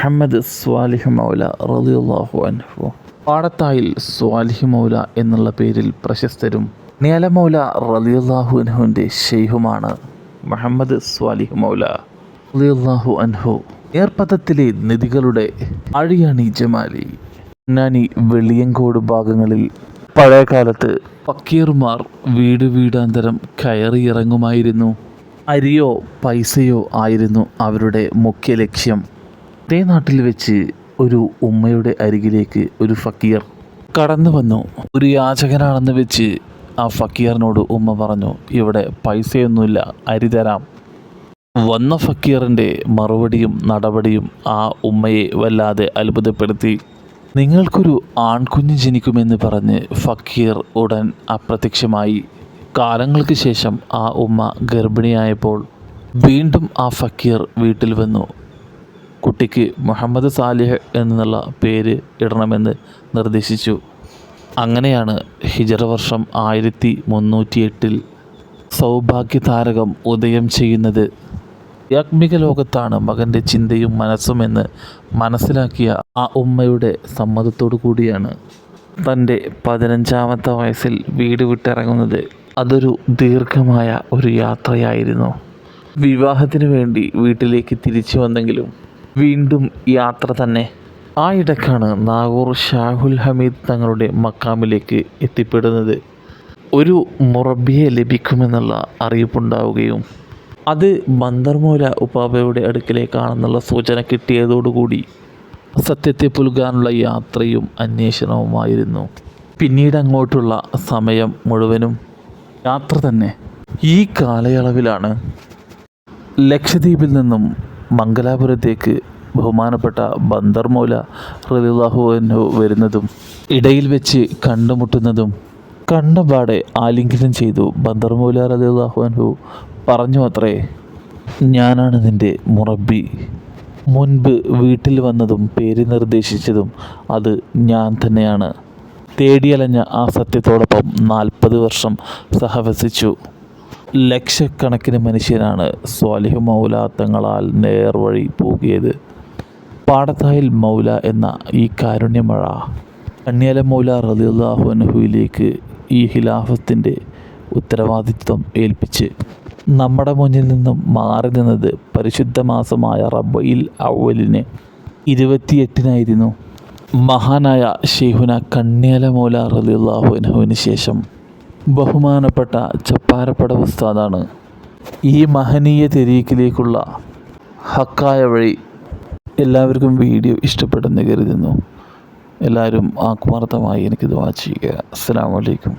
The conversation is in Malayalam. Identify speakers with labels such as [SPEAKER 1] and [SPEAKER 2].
[SPEAKER 1] മുഹമ്മദ് സ്വാലിഹ് മൗല റളിയല്ലാഹു അൻഹു പാടത്തായിൽ സ്വാലിഹ് മൗല എന്നുള്ള പേരിൽ പ്രശസ്തരും നിയാല മൗല റളിയല്ലാഹു അൻഹുവിൻ്റെ ഷെയ്ഖുമാണ് മുഹമ്മദ് സ്വാലിഹ് മൗല റളിയല്ലാഹു അൻഹു. ഏർപ്പതത്തിലെ നിധികളുടെ അഴിയണി ജമാലി പൊന്നാനി വെളിയങ്കോട് ഭാഗങ്ങളിൽ പഴയകാലത്ത് ഫക്കീർമാർ വീട് വീടാന്തരം കയറിയിറങ്ങുമായിരുന്നു. അരിയോ പൈസയോ ആയിരുന്നു അവരുടെ മുഖ്യ ലക്ഷ്യം. അതേ നാട്ടിൽ വെച്ച് ഒരു ഉമ്മയുടെ അരികിലേക്ക് ഒരു ഫക്കീർ കടന്നു വന്നു. ഒരു യാചകനാണെന്ന് വെച്ച് ആ ഫക്കീറിനോട് ഉമ്മ പറഞ്ഞു, ഇവിടെ പൈസയൊന്നുമില്ല, അരി തരാം. വന്ന ഫക്കീറിൻ്റെ മറുപടിയും നടപടിയും ആ ഉമ്മയെ വല്ലാതെ അത്ഭുതപ്പെടുത്തി. നിങ്ങൾക്കൊരു ആൺകുഞ്ഞ് ജനിക്കുമെന്ന് പറഞ്ഞ് ഫക്കീർ ഉടൻ അപ്രത്യക്ഷമായി. കാലങ്ങൾക്ക് ശേഷം ആ ഉമ്മ ഗർഭിണിയായപ്പോൾ വീണ്ടും ആ ഫക്കീർ വീട്ടിൽ വന്നു. കുട്ടിക്ക് മുഹമ്മദ് സാലിഹ് എന്നുള്ള പേര് ഇടണമെന്ന് നിർദ്ദേശിച്ചു. അങ്ങനെയാണ് ഹിജറ വർഷം 1308 സൗഭാഗ്യതാരകം ഉദയം ചെയ്യുന്നത്. ആത്മിക ലോകത്താണ് മകൻ്റെ ചിന്തയും മനസ്സുമെന്ന് മനസ്സിലാക്കിയ ആ ഉമ്മയുടെ സമ്മതത്തോടു കൂടിയാണ് തൻ്റെ 15ാമത്തെ വയസ്സിൽ വീട് വിട്ടിറങ്ങുന്നത്. അതൊരു ദീർഘമായ ഒരു യാത്രയായിരുന്നു. വിവാഹത്തിന് വേണ്ടി വീട്ടിലേക്ക് തിരിച്ചു വന്നെങ്കിലും വീണ്ടും യാത്ര തന്നെ. ആ ഇടക്കാണ് നാഗൂർ ഷാഹുൽ ഹമീദ് തങ്ങളുടെ മക്കാമിലേക്ക് എത്തിപ്പെടുന്നത്. ഒരു മുറബിയെ ലഭിക്കുമെന്നുള്ള അറിയിപ്പുണ്ടാവുകയും അത് ബന്ദർമൂല ഉപ്പാബയുടെ അടുക്കിലേക്കാണെന്നുള്ള സൂചന കിട്ടിയതോടുകൂടി സത്യത്തെ പുൽകാനുള്ള യാത്രയും അന്വേഷണവുമായിരുന്നു. പിന്നീട് അങ്ങോട്ടുള്ള സമയം മുഴുവനും യാത്ര തന്നെ. ഈ കാലയളവിലാണ് ലക്ഷദ്വീപിൽ നിന്നും മംഗലാപുരത്തേക്ക് ബഹുമാനപ്പെട്ട ബന്ദർമൗല റളിയല്ലാഹു അൻഹു വരുന്നതും ഇടയിൽ വെച്ച് കണ്ടുമുട്ടുന്നതും. കണ്ടപാടെ ആലിംഗനം ചെയ്തു ബന്ദർമൗല റളിയല്ലാഹു അൻഹു പറഞ്ഞു അത്രേ, ഞാനാണ് നിൻ്റെ മുറബി. മുൻപ് വീട്ടിൽ വന്നതും പേര് നിർദ്ദേശിച്ചതും അത് ഞാൻ തന്നെയാണ്. തേടിയലഞ്ഞ ആ സത്യത്തോടൊപ്പം 40 വർഷം സഹവസിച്ചു. ലക്ഷക്കണക്കിന് മനുഷ്യരാണ് സ്വാലിഹ് മൗല തങ്ങളാൽ നേർവഴി പോകിയത്. പാടത്തായിൽ മൗല എന്ന ഈ കാരുണ്യമഴ കണ്യാല മൗല റളിയല്ലാഹു അൻഹുവിലേക്ക് ഈ ഖിലാഫത്തിൻ്റെ ഉത്തരവാദിത്വം ഏൽപ്പിച്ച് നമ്മുടെ മുന്നിൽ നിന്നും മാറി നിന്നത് പരിശുദ്ധ മാസമായ റബീഉൽ അവ്വലിന് 28-നായിരുന്നു. മഹാനായ ശൈഖുന കണ്യാല മൗല റളിയല്ലാഹു അൻഹുവിന് ശേഷം ബഹുമാനപ്പെട്ട ചപ്പാരപ്പട ഉസ്താദാണ് ഈ മഹനീയ തെരീക്കിലേക്കുള്ള ഹക്കായ വഴി. എല്ലാവർക്കും വീഡിയോ ഇഷ്ടപ്പെടുമെന്ന് കരുതുന്നു. എല്ലാവരും ആത്മാർത്ഥമായി എനിക്ക് ദുആ ചെയ്യുക. അസ്സലാമു അലൈക്കും.